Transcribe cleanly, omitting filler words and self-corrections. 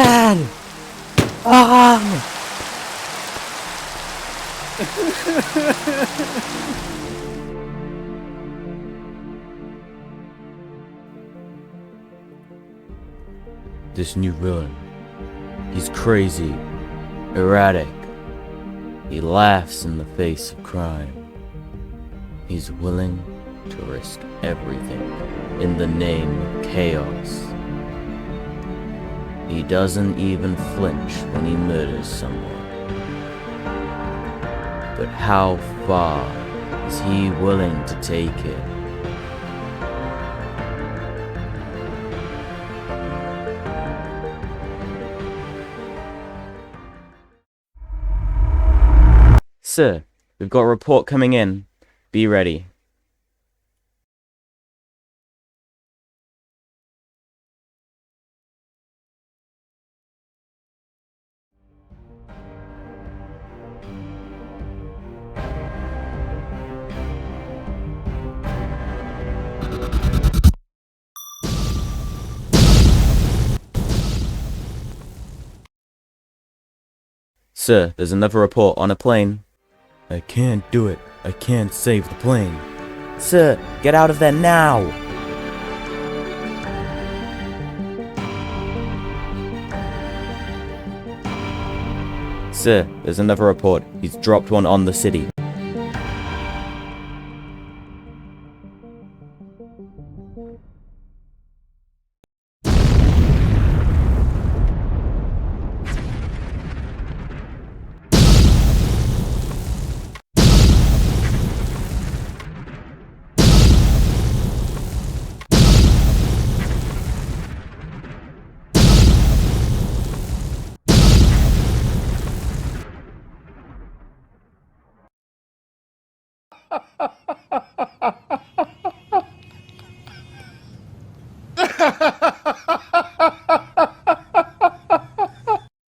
bad! Ah! This new villain, he's crazy, erratic. He laughs in the face of crime. He's willing to risk everything in the name of chaos. He doesn't even flinch when he murders someone. But how far is he willing to take it? Sir, we've got a report coming in. Be ready. Sir, there's another report on a plane. I can't do it. I can't save the plane. Sir, get out of there now! Sir, there's another report. He's dropped one on the city.